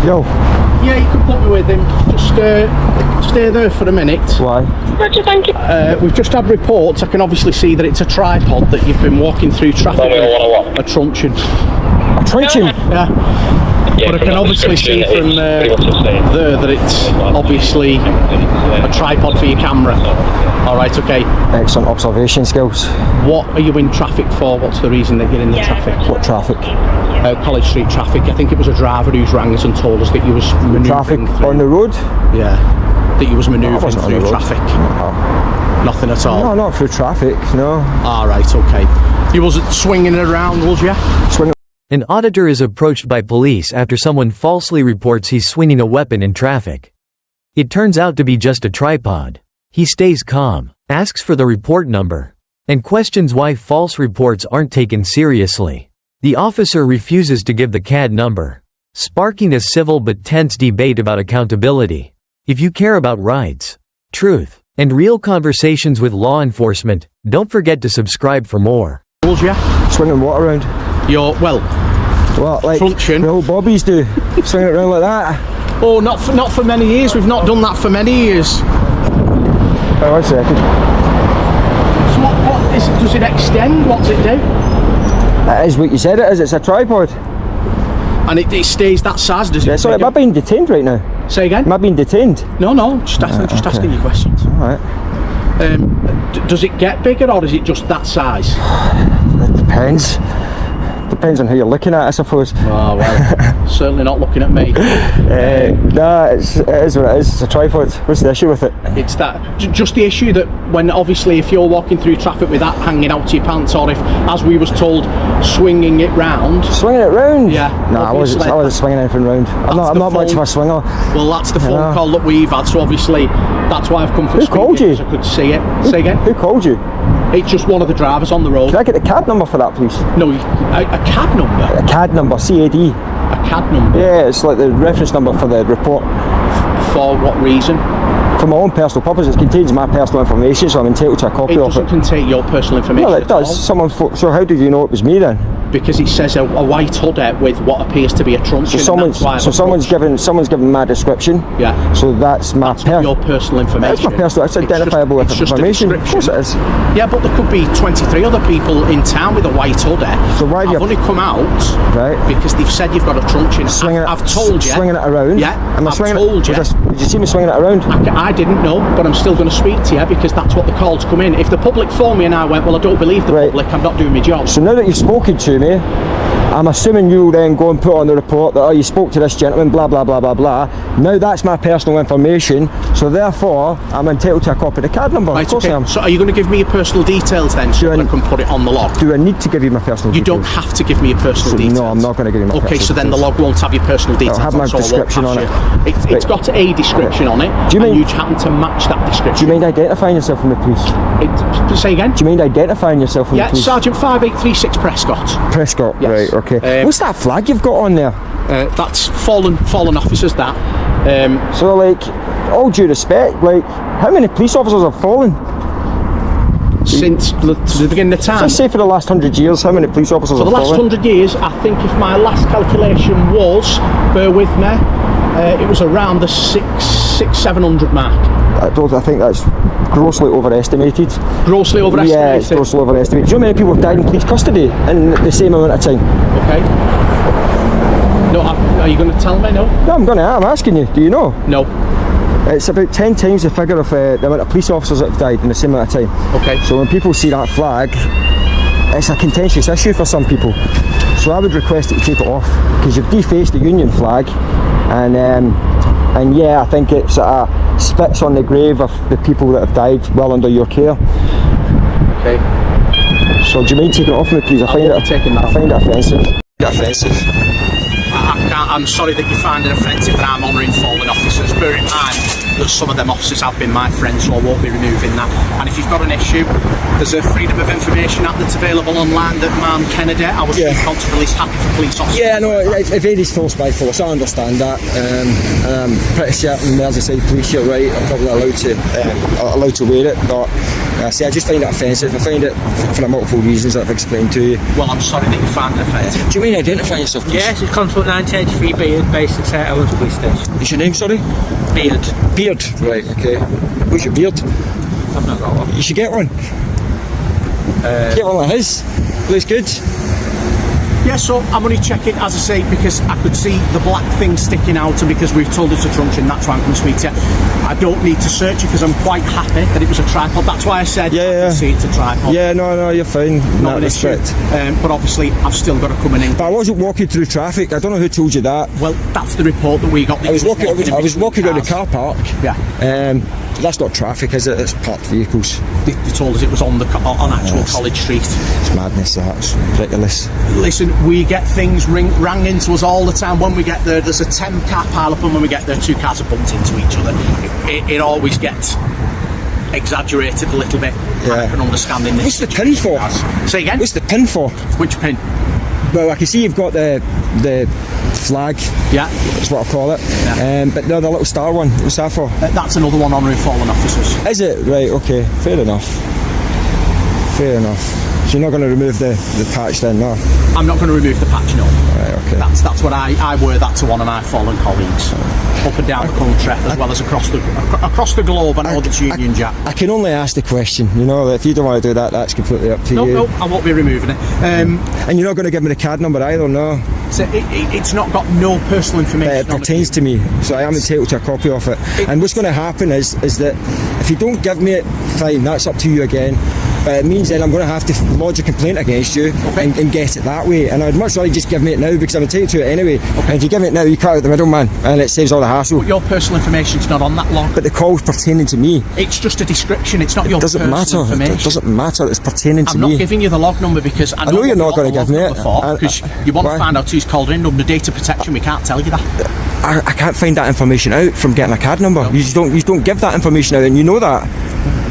Yo. Yeah, you can put me with him. Just stay there for a minute. Why? Roger, thank you. We've just had reports. I can obviously see that it's a tripod that you've been walking through traffic with. A truncheon. A truncheon? Yeah. But I can obviously see from there that it's obviously a tripod for your camera. Alright, okay. Excellent observation skills. What are you in traffic for? What's the reason that you're in the traffic? What traffic? College Street traffic. I think it was a driver who's rang us and told us that you was manoeuvring Traffic through. on the road? Yeah. That you was manoeuvring through traffic. No. Nothing at all? No, not through traffic, no. Alright, okay. You wasn't swinging it around, was you? Swinging. An auditor is approached by police after someone falsely reports he's swinging a weapon in traffic. It turns out to be just a tripod. He stays calm, asks for the report number, and questions why false reports aren't taken seriously. The officer refuses to give the CAD number, sparking a civil but tense debate about accountability. If you care about rights, truth, and real conversations with law enforcement, don't forget to subscribe for more. Swinging what around? What, like truncheon? The old bobbies do. Swing it around like that. Oh, not for many years. We've not done that for many years. Oh, 1 second. So what is it? Does it extend? What's it do? It is what you said it is. It's a tripod. And it stays that size, does it? Yeah, sorry, am I being detained right now? Say again? Am I being detained? No, just asking you questions. Alright. Does it get bigger or is it just that size? It depends. Depends on who you're looking at, I suppose. Oh well, certainly not looking at me. No, it is what it is. It's a tripod. What's the issue with it? It's that just the issue that when obviously if you're walking through traffic with that hanging out to your pants, or if, as we was told, swinging it round. Swinging it round? Yeah. No, I wasn't swinging anything round. I'm not much of a swinger. Well, that's the phone call that we've had. So obviously that's why I've come for. Who called you? I could see it. Say again. Who called you? It's just one of the drivers on the road. Can I get the CAD number for that, please? No, a CAD number? A CAD number, CAD. A CAD number? Yeah, it's like the reference number for the report. For what reason? For my own personal purpose. It contains my personal information, so I'm entitled to a copy of it. It doesn't contain your personal information. Well, it does. So how did you know it was me then? Because it says a white hoodie with what appears to be a truncheon. So someone's given my description. Yeah. So that's your personal information. That's my personal. It's identifiable information. Of course it is. Yeah, but there could be 23 other people in town with a white hoodie. So why have you only come out? Right. Because they've said you've got a truncheon. I've told you. Swinging it around. Yeah. I've told you. Did you see me swinging it around? I didn't know, but I'm still going to speak to you because that's what the calls come in. If the public phone me and I went, well, I don't believe the public, I'm not doing my job. So now that you've spoken to me, I'm assuming you'll then go and put on the report that, oh, you spoke to this gentleman, blah, blah, blah, blah, blah. Now that's my personal information, so therefore, I'm entitled to a copy of the CAD number. Right, of course I am. So are you going to give me your personal details then, so I can put it on the log? Do I need to give you my personal details? You don't have to give me your personal details. No, I'm not going to give you my personal details. Okay, so then the log won't have your personal details. It'll have my description on it. It's got a description on it, and you happen to match that description. Do you mind identifying yourself from the police? Say again? Do you mind identifying yourself from the police? Yeah, Sergeant 5836 Prescott. Prescott, yes. Right, okay. What's that flag you've got on there? That's fallen officers, that. So, like, all due respect, like, how many police officers have fallen? Since the beginning of time? So say for the last 100 years, how many police officers have fallen? For the last 100 years, I think if my last calculation was, bear with me, it was around the 700 mark. I think that's grossly overestimated. Grossly overestimated? Yeah, it's grossly overestimated. Do you know how many people have died in police custody in the same amount of time? Okay. No, are you going to tell me? No? No, I'm asking you. Do you know? No. It's about 10 times the figure of the amount of police officers that have died in the same amount of time. Okay. So when people see that flag, it's a contentious issue for some people. So I would request that you take it off, because you've defaced the Union flag, and yeah, I think it spits on the grave of the people that have died well under your care. Okay. So do you mind taking it off me, please? I find it offensive. I'm sorry that you find it offensive that I'm honouring fallen officers. Bear in mind, that some of them officers have been my friends, so I won't be removing that. And if you've got an issue, there's a Freedom of Information Act that's available online that Ma'am Kennedy, our Chief Constable, is happy for police officers. Yeah, no, it varies force by force. I understand that. I'm pretty certain Merseyside Police, you're right, are probably allowed to wear it, but I just find it offensive. I find it for multiple reasons that I've explained to you. Well, I'm sorry that you find it offensive. Do you mean identify yourself, please? Yes, it's Constable 1983 Beard, based at St Helens Police Station. What's your name, sorry? Beard. Beard, right, okay. What's your beard? I've not got one. You should get one. Get one like his. Looks good. Yeah, so I'm only checking, as I say, because I could see the black thing sticking out, and because we've told it's a truncheon, that's why I'm going to speak to you. I don't need to search it because I'm quite happy that it was a tripod. That's why I said I can see it's a tripod. Yeah, no, you're fine. Not an issue. But obviously, I've still got to come in. But I wasn't walking through traffic. I don't know who told you that. Well, that's the report that we got. I was walking around the car park. Yeah. That's not traffic, is it? It's parked vehicles. They told us it was on actual College Street. It's madness, that's ridiculous. Listen, we get things rang into us all the time. When we get there, there's a 10-car pile-up, and when we get there, 2 cars are bumped into each other. It always gets exaggerated a little bit. Yeah. I can understand in this. What's the pin for? Say again? What's the pin for? Which pin? Well, I can see you've got the flag. Yeah. That's what I call it. Yeah. But the little star one, what's that for? That's another one on fallen officers. Is it? Right, okay. Fair enough. Fair enough. So you're not going to remove the patch then, no? I'm not going to remove the patch, no. Right, okay. That's what I wear that to one of my fallen colleagues. Up and down the country, as well as across the globe. I know that's Union Jack. I can only ask the question, you know. If you don't want to do that, that's completely up to you. No, I won't be removing it. And you're not going to give me the card number either, no? So it's not got no personal information. It pertains to me, so I am entitled to a copy of it. And what's going to happen is that if you don't give me it, fine, that's up to you again. But it means then I'm going to have to lodge a complaint against you and get it that way. And I'd much rather just give me it now because I'm entitled to it anyway. And if you give me it now, you cut out the middleman and it saves all the hassle. But your personal information's not on that log. But the call's pertaining to me. It's just a description, it's not your personal information. It doesn't matter, it's pertaining to me. I'm not giving you the log number because I know you're not going to give me it. Because you want to find out who's called in under data protection, we can't tell you that. I can't find that information out from getting a card number. No. You don't give that information out, and you know that.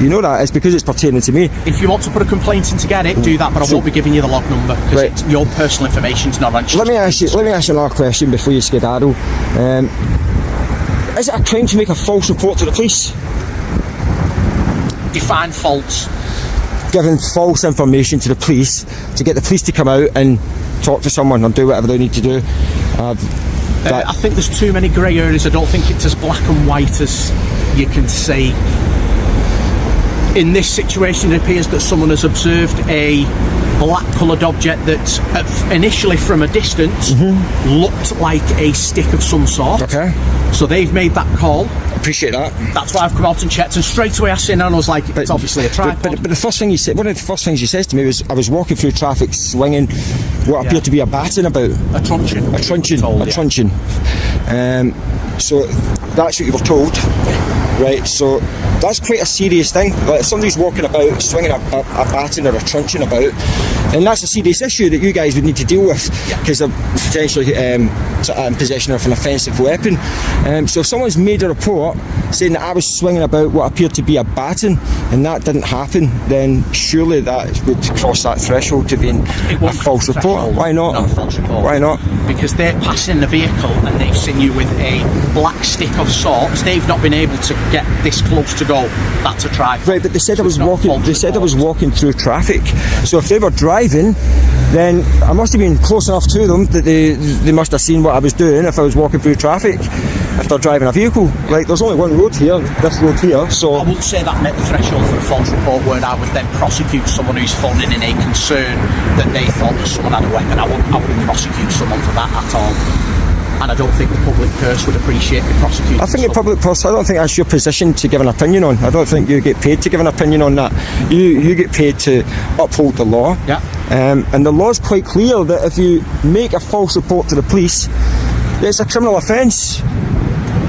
You know that. It's because it's pertaining to me. If you want to put a complaint in to get it, do that, but I won't be giving you the log number because your personal information's not on. Let me ask you another question before you skedaddle. Is it a crime to make a false report to the police? Define false. Giving false information to the police to get the police to come out and talk to someone or do whatever they need to do. I think there's too many grey areas. I don't think it's as black and white as you can say. In this situation, it appears that someone has observed a black coloured object that initially from a distance looked like a stick of some sort. Okay. So they've made that call. Appreciate that. That's why I've come out and checked, and straight away I seen it and I was like, it's obviously a tripod. But the first thing he said, one of the first things he says to me was, I was walking through traffic swinging what appeared to be a baton about. A truncheon. A truncheon. So that's what you were told. Right, so that's quite a serious thing. Like if somebody's walking about swinging a baton or a truncheon about, and that's a serious issue that you guys would need to deal with because they're potentially in possession of an offensive weapon. So if someone's made a report saying that I was swinging about what appeared to be a baton and that didn't happen, then surely that would cross that threshold to being a false report. Why not? Not a false report. Why not? Because they're passing the vehicle and they've seen you with a black stick of sorts. They've not been able to get this close to go. That's a tripod. Right, but they said I was walking. They said I was walking through traffic. So if they were driving, then I must have been close enough to them that they must have seen what I was doing if I was walking through traffic. If they're driving a vehicle, like there's only one road here, this road here. So I wouldn't say that met the threshold for a false report where I would then prosecute someone who's phoning in a concern that they thought that someone had a weapon. I wouldn't prosecute someone for that at all. And I don't think the public purse would appreciate the prosecution. I think the public purse, I don't think that's your position to give an opinion on. I don't think you get paid to give an opinion on that. You get paid to uphold the law. Yeah. And the law's quite clear that if you make a false report to the police, it's a criminal offence.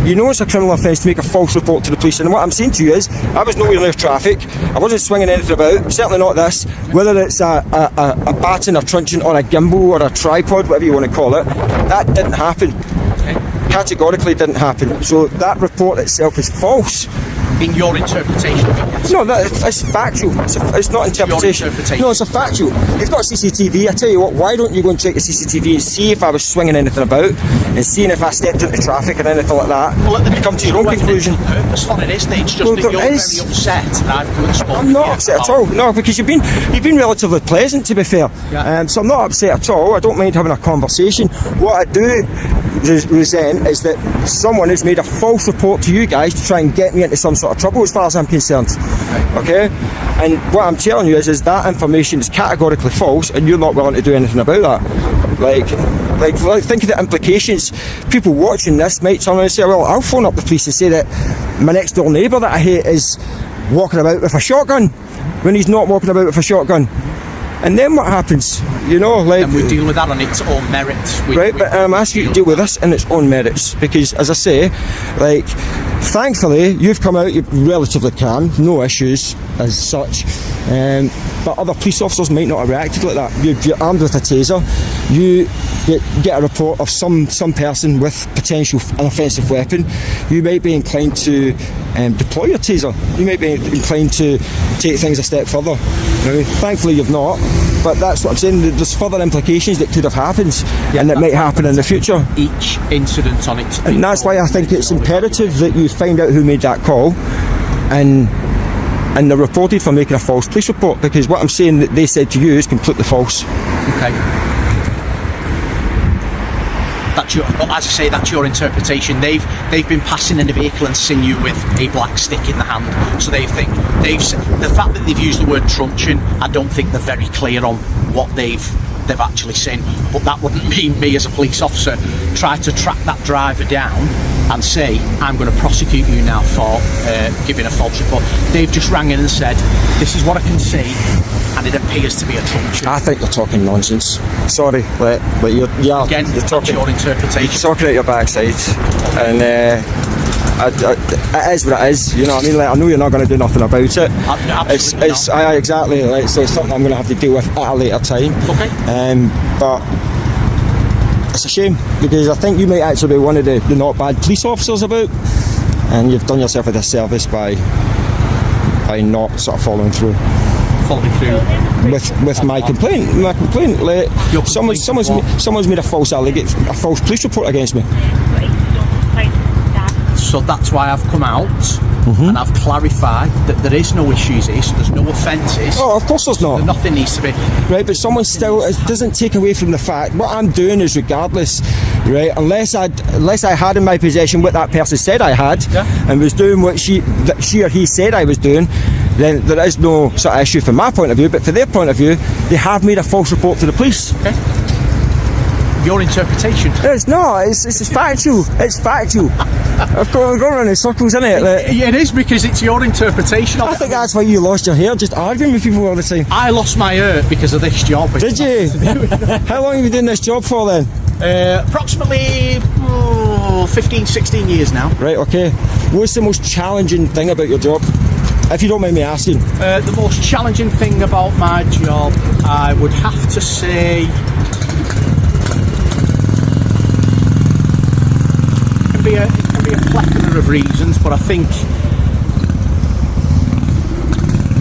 You know it's a criminal offence to make a false report to the police. And what I'm saying to you is, I was nowhere near traffic. I wasn't swinging anything about, certainly not this. Whether it's a baton, a truncheon, or a gimbal, or a tripod, whatever you want to call it, that didn't happen. categorically didn't happen. So that report itself is false. In your interpretation of it, yes. No, it's factual. It's not interpretation. No, it's a factual. You've got CCTV. I tell you what, why don't you go and check the CCTV and see if I was swinging anything about and seeing if I stepped into traffic or anything like that. Well, and come to your own conclusion. Purpose for it is that it's just that you're very upset that I've come and spoken. I'm not upset at all. No, because you've been relatively pleasant, to be fair. Yeah. So I'm not upset at all. I don't mind having a conversation. What I do resent is that someone has made a false report to you guys to try and get me into some sort of trouble, as far as I'm concerned. Okay? And what I'm telling you is that information is categorically false, and you're not willing to do anything about that. Like think of the implications. People watching this might turn around and say, well, I'll phone up the police and say that my next door neighbour that I hate is walking about with a shotgun when he's not walking about with a shotgun. And then what happens? You know, like... And we deal with that on its own merits. But I'm asking you to deal with this on its own merits, because, as I say, like, thankfully, you've come out, you're relatively calm, no issues as such, but other police officers might not have reacted like that. You're armed with a taser, you get a report of some person with potential an offensive weapon, you might be inclined to deploy your taser, you might be inclined to take things a step further. Now, thankfully you've not, but that's what I'm saying, there's further implications that could have happened, and that might happen in the future. Each incident on it. And that's why I think it's imperative that you find out who made that call, and they're reported for making a false police report, because what I'm saying that they said to you is completely false. Okay. Well, as I say, that's your interpretation. They've been passing in a vehicle and seen you with a black stick in the hand. So they've the fact that they've used the word truncheon, I don't think they're very clear on what they've actually seen. But that wouldn't mean me as a police officer try to track that driver down and say, I'm going to prosecute you now for giving a false report. They've just rang in and said, this is what I can see, and it appears to be a truncheon. I think you're talking nonsense. Sorry, but you're talking your interpretation. You're talking out your backside, and it is what it is. You know what I mean? Like, I know you're not going to do nothing about it. Absolutely it's exactly. Like, so it's something I'm going to have to deal with at a later time. Okay. But it's a shame, because I think you might actually be one of the not bad police officers about, and you've done yourself a disservice by not sort of following through with my complaint. Like, someone's made a false police report against me. So that's why I've come out and I've clarified that there is no issues here, so there's no offences. Oh, of course there's not. So nothing needs to be. Right, but someone still, it doesn't take away from the fact, what I'm doing is regardless, right, unless I had in my possession what that person said I had, and was doing what she or he said I was doing, then there is no sort of issue from my point of view, but from their point of view, they have made a false report to the police. Okay. Your interpretation. It's not, it's factual. It's factual. I've gone around in circles, isn't it? Like, it is, because it's your interpretation of I think that's why you lost your hair, just arguing with people all the time. I lost my hair because of this job. Did you? How long have you been doing this job for then? Approximately 15, 16 years now. Right, okay. What's the most challenging thing about your job? If you don't mind me asking. The most challenging thing about my job, I would have to say, it can be a plethora of reasons, but I think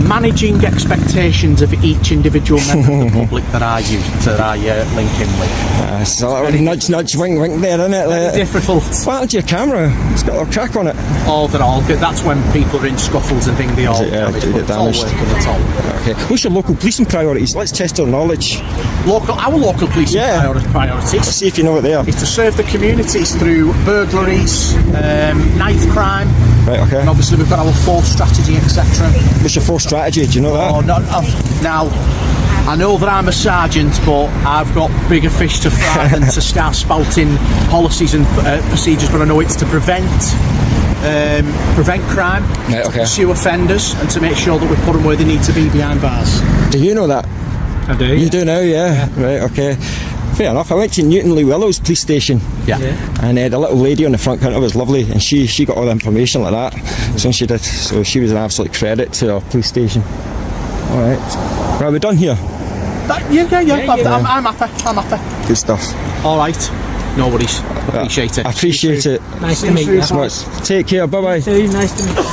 managing expectations of each individual member of the public that I link in with. So nudge, wink there, isn't it? Like, difficult. Why don't your camera? It's got a crack on it. Oh, they're all good. That's when people are in scuffles and things, they all damage. It's all working at all. Okay. What's your local policing priorities? Let's test our knowledge. Our local policing priorities. Let's see if you know what they are. Is to serve the communities through burglaries, knife crime. Right, okay. And obviously we've got our force strategy, etc. What's your force strategy? Do you know that? Oh, now, I know that I'm a sergeant, but I've got bigger fish to fry than to start spouting policies and procedures. But I know it's to prevent crime, right, okay. To pursue offenders, and to make sure that we put them where they need to be behind bars. Do you know that? I do. You do now, yeah. Right, okay. Fair enough. I went to Newton Lee Willows police station. Yeah. And the little lady on the front counter was lovely, and she got all the information like that. So she did. So she was an absolute credit to our police station. All right. Right, we're done here. Yeah. I'm happy. Good stuff. All right. No worries. Appreciate it. I appreciate it. Nice to meet you. So much. Take care. Bye bye. Nice to meet you.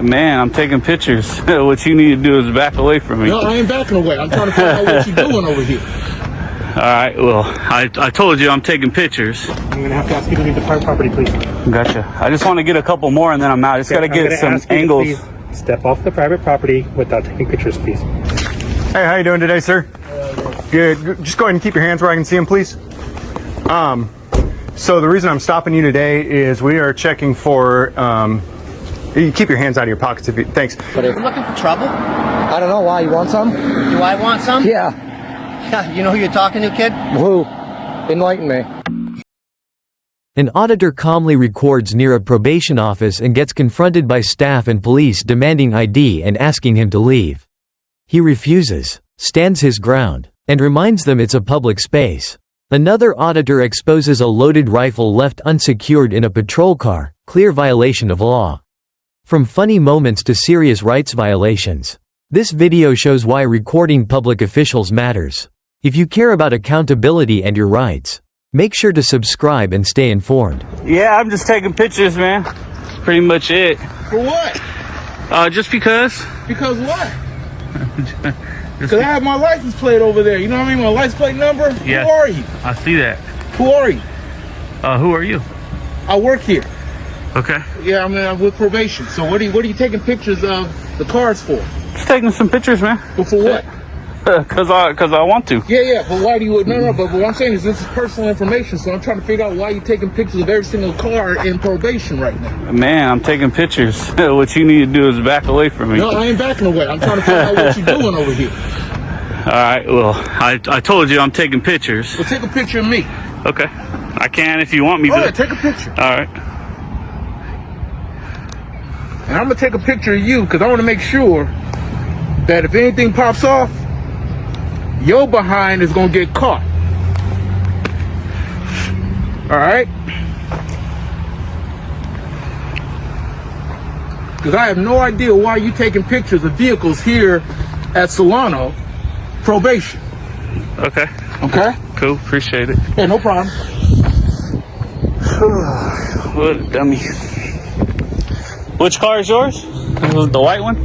Man, I'm taking pictures. What you need to do is back away from me. No, I ain't backing away. I'm trying to find out what you're doing over here. Alright, well, I told you I'm taking pictures. I'm going to have to ask you to leave the private property, please. Gotcha. I just want to get a couple more and then I'm out. I just got to get some angles. Please step off the private property without taking pictures, please. Hey, how you doing today, sir? Good. Just go ahead and keep your hands where I can see them, please. So the reason I'm stopping you today is we are checking for, you keep your hands out of your pockets if you, thanks. You looking for trouble? I don't know why. You want some? Do I want some? Yeah. Yeah, you know who you're talking to, kid? Who? Enlighten me. An auditor calmly records near a probation office and gets confronted by staff and police demanding ID and asking him to leave. He refuses, stands his ground, and reminds them it's a public space. Another auditor exposes a loaded rifle left unsecured in a patrol car, clear violation of law. From funny moments to serious rights violations. This video shows why recording public officials matters. If you care about accountability and your rights, make sure to subscribe and stay informed. Yeah, I'm just taking pictures, man. That's pretty much it. For what? Just because. Because what? Because I have my license plate over there. You know what I mean? My license plate number? Yeah. Who are you? I see that. Who are you? Who are you? I work here. Okay. Yeah, I'm with probation. So what are you taking pictures of the cars for? Just taking some pictures, man. But for what? Cause I want to. Yeah, but why do you? No, but what I'm saying is this is personal information, so I'm trying to figure out why you're taking pictures of every single car in probation right now. Man, I'm taking pictures. What you need to do is back away from me. No, I ain't backing away. I'm trying to find out what you're doing over here. Alright, well, I told you I'm taking pictures. Well, take a picture of me. Okay. I can if you want me to. All right, take a picture. Alright. And I'm gonna take a picture of you because I want to make sure that if anything pops off, your behind is gonna get caught. All right? Because I have no idea why you taking pictures of vehicles here at Solano probation. Okay. Okay? Cool. Appreciate it. Yeah, no problem. What a dummy. Which car is yours? The white one?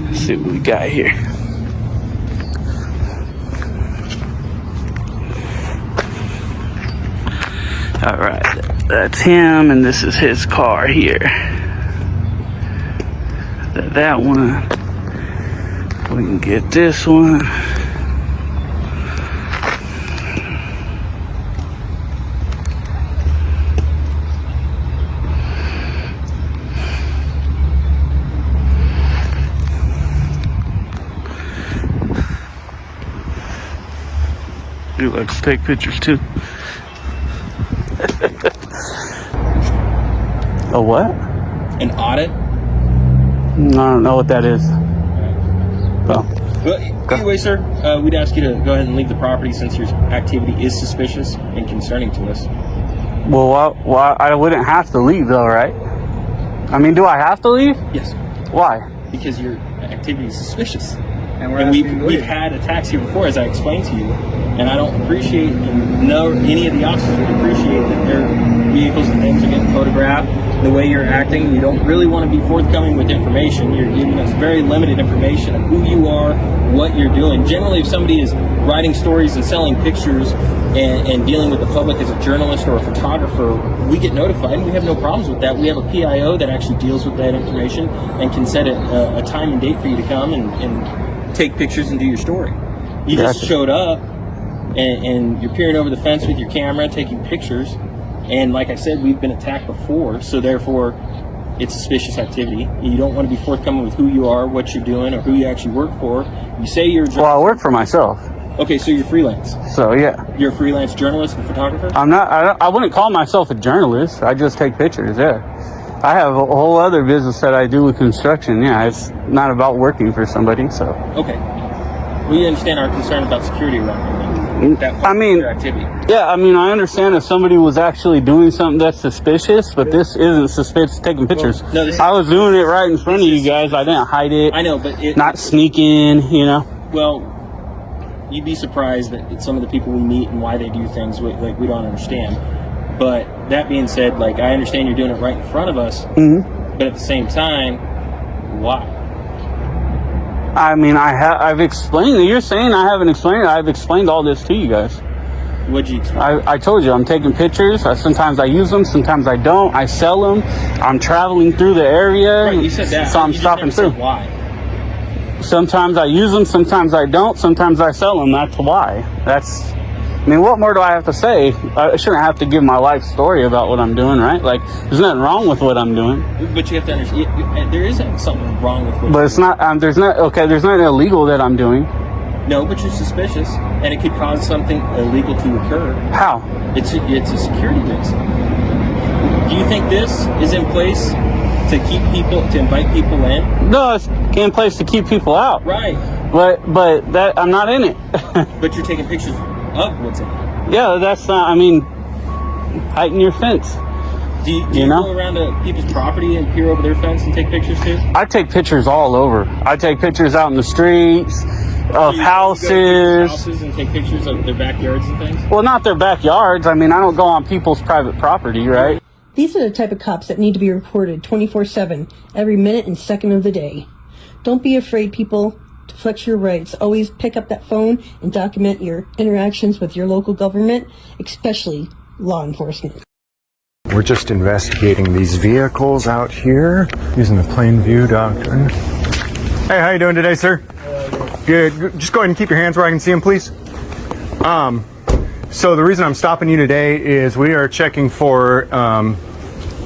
Let's see what we got here. Alright, that's him, and this is his car here. That one. We can get this one. He likes to take pictures too. A what? An audit? I don't know what that is. Well, anyway, sir, we'd ask you to go ahead and leave the property since your activity is suspicious and concerning to us. well, I wouldn't have to leave though, right? I mean, do I have to leave? Yes, Why? because your activity is suspicious. And we've had attacks here before, as I explained to you, and I don't appreciate, and no, any of the officers would appreciate that their vehicles and things are getting photographed. The way you're acting, you don't really want to be forthcoming with information. You're giving us very limited information of who you are, what you're doing. Generally, if somebody is writing stories and selling pictures and dealing with the public as a journalist or a photographer, we get notified, and we have no problems with that. We have a PIO that actually deals with that information and can set a time and date for you to come and take pictures and do your story. You just showed up and you're peering over the fence with your camera, taking pictures. And like I said, we've been attacked before, so therefore it's suspicious activity. You don't want to be forthcoming with who you are, what you're doing, or who you actually work for. You say you're a Well, I work for myself. Okay, so you're freelance. So yeah. You're a freelance journalist and photographer? I'm not, I wouldn't call myself a journalist. I just take pictures, yeah. I have a whole other business that I do with construction. Yeah, it's not about working for somebody, so. Okay. We understand our concern about security around here. that I mean, your activity. yeah, I mean, I understand if somebody was actually doing something that's suspicious, but this isn't suspicious. Taking pictures. No, this is, I was doing it right in front of you guys. I didn't hide it. I know, but not sneaking. You know. Well, you'd be surprised that some of the people we meet and why they do things we don't understand. But that being said, like, I understand you're doing it right in front of us, but at the same time, why? I mean, I've explained it. You're saying I haven't explained it. I've explained all this to you guys. What'd you explain? I told you I'm taking pictures. Sometimes I use them, sometimes I don't. I sell them. I'm traveling through the area. Right, you said that. So I'm you stopping just never through. said why? Sometimes I use them, sometimes I don't, sometimes I sell them. That's why. I mean, what more do I have to say? I shouldn't have to give my life story about what I'm doing, right? Like, there's nothing wrong with what I'm doing. But you have to understand, there isn't something wrong with what But it's not, there's nothing illegal that I'm doing. No, but you're suspicious, and it could cause something illegal to occur. How? It's a security risk. Do you think this is in place to invite people in? No, it's in place to keep people out. Right. But that, I'm not in it. But you're taking pictures of what's in it. Yeah, that's not, I mean, heighten your fence. Do you know? go around to people's property and peer over their fence and take pictures too? I take pictures all over. I take pictures out in the streets, of houses. You go to houses and take pictures of their backyards and things? Well, not their backyards. I mean, I don't go on people's private property, right? These are the type of cops that need to be reported 24/7, every minute and second of the day. Don't be afraid, people, to flex your rights. Always pick up that phone and document your interactions with your local government, especially law enforcement. We're just investigating these vehicles out here using the plain view doctrine. Hey, how you doing today, sir? Good. Just go ahead and keep your hands where I can see them, please. So the reason I'm stopping you today is we are checking for.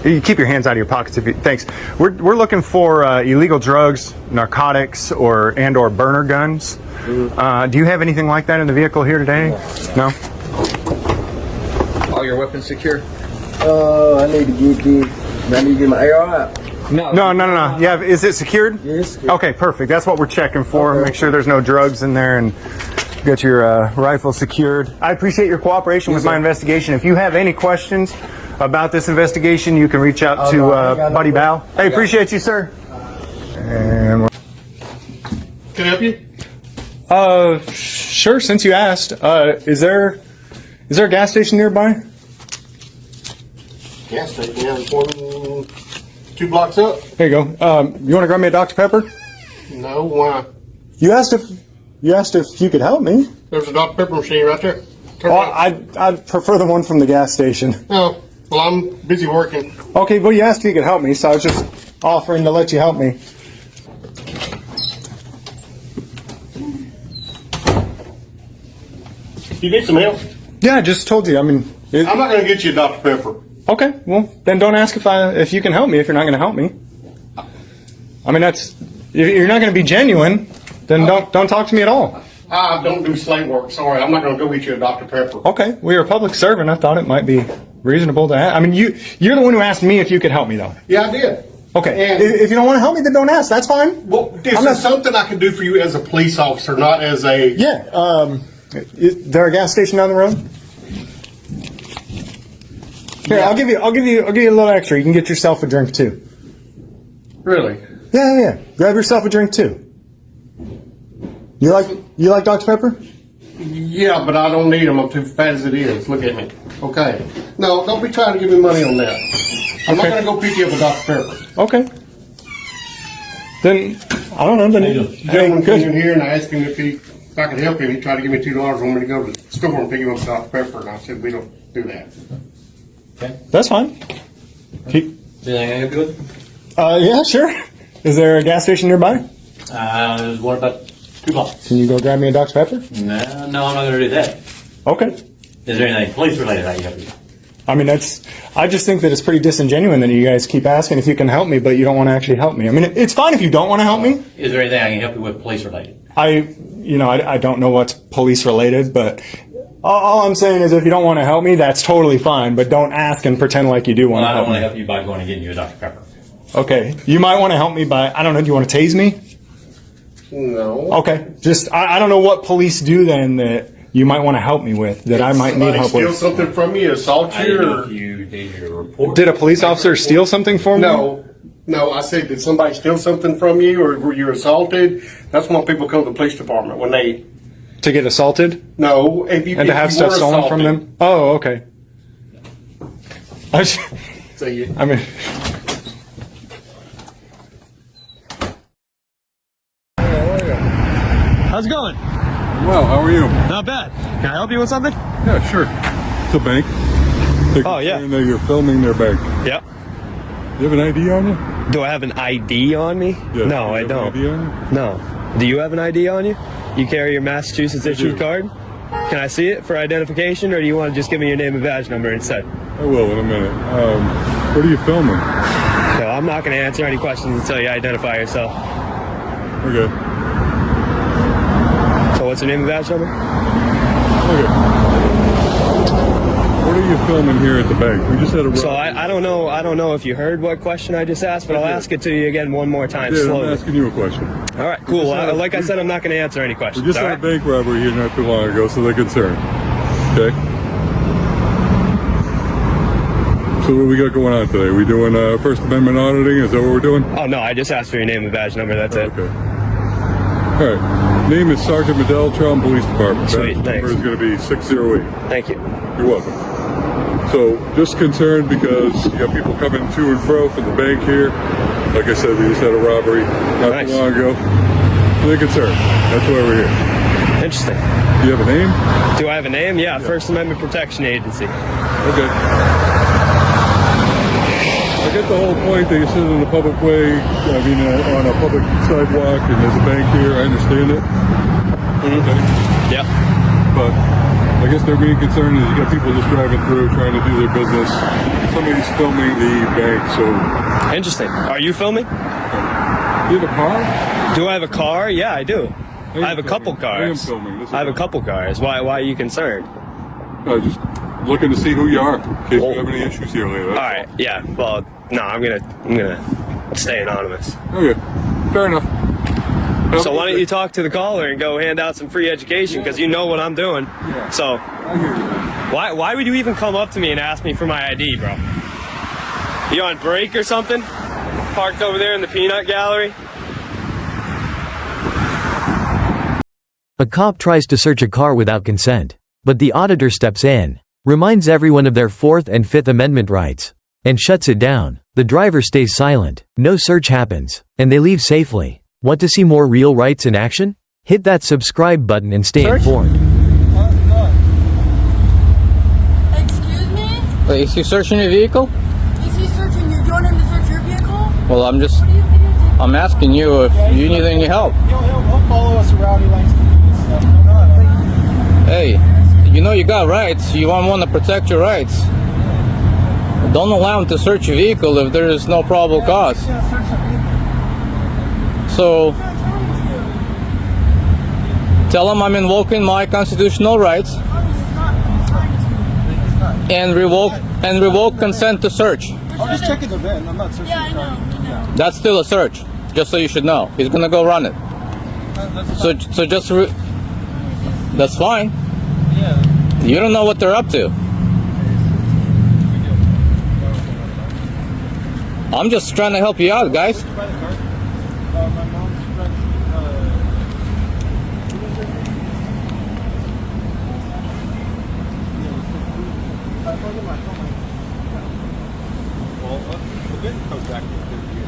You keep your hands out of your pockets if you. Thanks. We're looking for illegal drugs, narcotics, or burner guns. Do you have anything like that in the vehicle here today? No. All your weapons secure? I need to get my AR out. No. Yeah, is it secured? Yes. Okay, perfect. That's what we're checking for. Okay. Make sure there's no drugs in there and get your rifle secured. I appreciate your cooperation with my investigation. If you have any questions about this investigation, you can reach out to Buddy Bow. Hey, appreciate you, sir. And can I help you? Sure. Since you asked, is there a gas station nearby? Gas station, yeah, 2 blocks up. There you go. You want to grab me a Dr. Pepper? No, why? You asked if you could help me. There's a Dr. Pepper machine right there. I'd prefer the one from the gas station. Oh, well, I'm busy working. Okay, well, you asked if you could help me, so I was just offering to let you help me. You need some help? Yeah, I just told you. I mean, I'm not going to get you a Dr. Pepper. Okay, well, then don't ask if you can help me if you're not going to help me. I mean, if you're not going to be genuine, then don't talk to me at all. I don't do slave work. Sorry, I'm not going to go get you a Dr. Pepper. Okay, well, you're a public servant. I thought it might be reasonable to ask. I mean, you're the one who asked me if you could help me, though. Yeah, I did. Okay, and if you don't want to help me, then don't ask. That's fine. Well, is there something I can do for you as a police officer, not as a... Yeah, is there a gas station down the road? Here, yeah. I'll give you a little extra. You can get yourself a drink too. Really? Yeah. Grab yourself a drink too. You like Dr. Pepper? Yeah, but I don't need them. I'm too fat as it is. Look at me. Okay. No, don't be trying to give me money on that. I'm not going to go pick you up a Dr. Pepper. Okay. Then I don't know. The gentleman came in here and I asked him if I could help him. He tried to give me $2 for me to go to the store and pick him up a Dr. Pepper, and I said we don't do that. Okay. That's fine. Anything I can help you with? Yeah, sure. Is there a gas station nearby? There's one about 2 blocks. Can you go grab me a Dr. Pepper? No, I'm not going to do that. Okay. Is there anything police related I can help you with? I mean, I just think that it's pretty disingenuous that you guys keep asking if you can help me, but you don't want to actually help me. I mean, it's fine if you don't want to help me. Is there anything I can help you with police related? I don't know what's police related, but all I'm saying is if you don't want to help me, that's totally fine, but don't ask and pretend like you do want to help me. I don't want to help you by going and getting you a Dr. Pepper. Okay. You might want to help me by, I don't know, do you want to tase me? No. Okay. I don't know what police do then that you might want to help me with that I might need help Steal with. something from you, assault I didn't you, know or if you did your report. Did a police officer steal something from me? no. I said, did somebody steal something from you, or were you assaulted? That's when people come to the police department when they. To get assaulted? No, if you And to have you stuff were stolen from assaulted. them? Oh, okay. So you, I mean, How's it going? Well, how are you? Not bad. Can I help you with something? Yeah, sure. It's a bank. Oh, yeah. And you're filming their bank. Yep. You have an ID on you? Do I have an ID on me? Yes. No, I Do you have an don't. ID on you? No. Do you have an ID on you? You carry your Massachusetts issued do. card? Can I see it for identification, or do you want to just give me your name and badge number instead? I will in a minute. What are you filming? No, I'm not going to answer any questions until you identify yourself. Okay. So what's your name and badge number? Okay. What are you filming here at the bank? We just had a. So I don't know. I don't know if you heard what question I just asked, but I'll ask it to you again one more time Yeah, slowly. I'm asking you a question. All right, cool. Like I said, I'm not going to answer any We questions. just all had right? a bank robbery here not too long ago, so they're concerned. Okay. So what we got going on today? We doing First Amendment auditing? Is that what we're doing? Oh no, I just asked for your name and badge number. That's it. Okay. All right. Name is Sergeant Medell, Charlton Police Department. Sweet, Badge number is thanks. going to be 608. Thank you. You're welcome. So, just concerned because you got people coming to and fro from the bank here. Like I said, we just had a robbery not Nice. too long ago. So they're concerned. That's why we're here. Interesting. Do you have a name? Do I have a name? Yeah, First Amendment Protection Agency. Okay. I get the whole point that you sit in a public way, on a public sidewalk, and there's a bank here. I understand it. Okay. Yep. But I guess their main concern is you got people just driving through trying to do their business. Somebody's filming the bank, so. Interesting. Are you filming? Do you have a car? Do I have a car? Yeah, I do. I have a couple I am cars. filming. This is I have a couple cars. Why are you concerned? Just looking to see who you are in case you have any issues here later. All right. Yeah. Well, no, I'm gonna stay anonymous. Okay. Fair enough. So why don't you talk to the caller and go hand out some free education, because you know what I'm doing. Yeah. So I hear you. why would you even come up to me and ask me for my ID, bro? You on break or something? Parked over there in the peanut gallery? A cop tries to search a car without consent, but the auditor steps in, reminds everyone of their Fourth and Fifth Amendment rights, and shuts it down. The driver stays silent, no search happens, and they leave safely. Want to see more real rights in action? Hit that subscribe button and stay informed. Excuse me? Wait, is he searching your vehicle? Is he searching you? Do you want him to search your vehicle? Well, I'm asking you if you need any help. He'll follow us around. He likes to do this stuff. Hey, you know you got rights. You want to protect your rights. Don't allow him to search your vehicle if there is no probable cause. So, tell him I'm invoking my constitutional rights and revoke consent to search. I'm just checking the VIN. I'm not searching. Yeah, I know. That's still a search, just so you should know. He's gonna go run it. So just that's fine. Yeah. You don't know what they're up to. I'm just trying to help you out, guys. My mom's friend. Well, the VIN comes back to 30 years.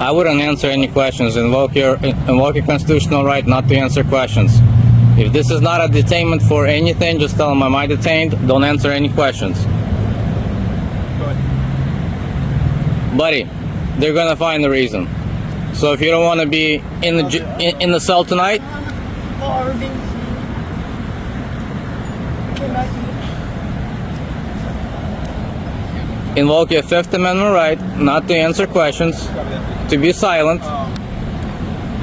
I wouldn't answer any questions. Invoke your constitutional right not to answer questions. If this is not a detainment for anything, just tell them, am I detained? Don't answer any questions. Buddy, they're gonna find the reason. So if you don't want to be in the cell tonight, invoke your Fifth Amendment right not to answer questions, to be silent.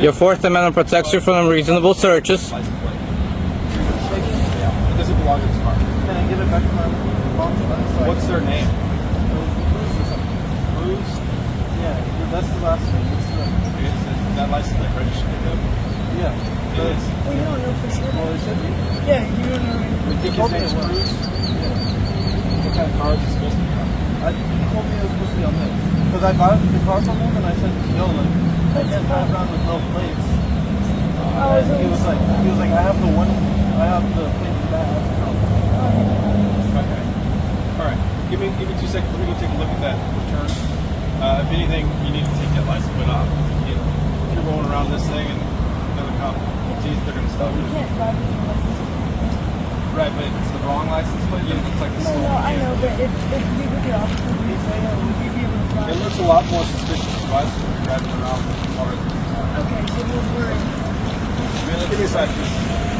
Your Fourth Amendment protects you from unreasonable searches. Does it belong to this car? Can I give it back to my mom? What's their name? Bruce? Yeah, that's the last name. that license like registered with them? Yeah. It is. Well, you don't know for sure. Well, it should be. Yeah, you don't know. You think his name's Cruz? What kind of car is it supposed to be on? He told me it was supposed to be on this. Because I bought the car from him and I said, yo, like, I can't drive around with no plates. And he was like, I have the plate for that. Okay. All right. Give me 2 seconds. Let me go take a look at that return. If anything, you need to take that license plate off. You know, if you're rolling around this thing and another cop sees, they're gonna stop you. You can't drive with your license. Right, but it's the wrong license plate. It looks like the No, I know, but if you would get off the police, I know, would you be able to drive? It looks a lot more suspicious to us when you're driving around with the car. Okay, so we're I mean, it could be suspicious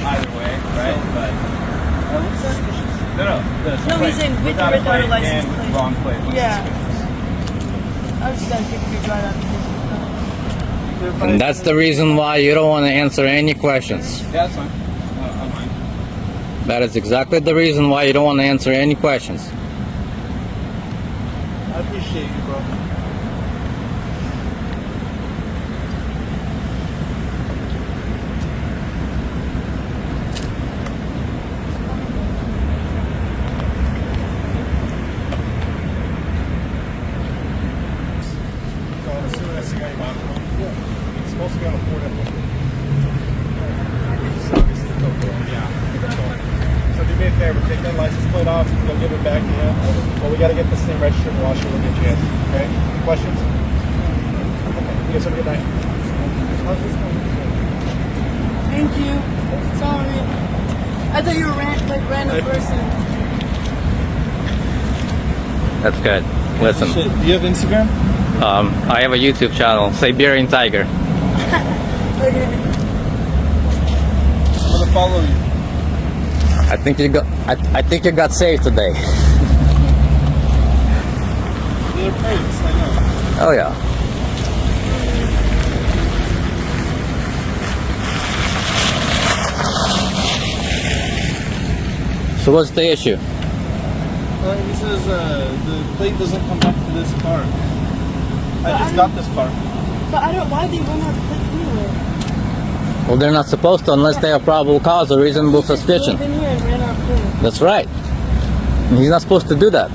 either way, right? But it looks suspicious. no, No, he's saying with or without a license and plate. wrong plate. Looks Yeah. suspicious. I was just asking if you could drive out the And that's the reason why you don't want to answer any questions. Yeah, that's fine. I'm fine. That is exactly the reason why you don't want to answer any questions. I appreciate you, bro. So I'm assuming that's the guy you bought it from? Yeah. It's supposed to be on a Ford F-150. So do me a favor, take that license plate off, we'll give it back to you. Well, we got to get this thing registered and wash it, we'll get you in. Okay? Any questions? Okay. You guys have a good night. Thank you. Sorry. I thought you were random person. That's good. Listen, Do you have Instagram? I have a YouTube channel, Siberian Tiger. Okay. I'm gonna follow you. I think you got saved today. They're plates, I know. Oh yeah. So what's the issue? He says the plate doesn't come back to this car. I just got this car. But I don't. Why they run out of plate anyway? Well, they're not supposed to unless they have probable cause or reasonable suspicion. Drove in here and ran out of plate. That's right. He's not supposed to do that.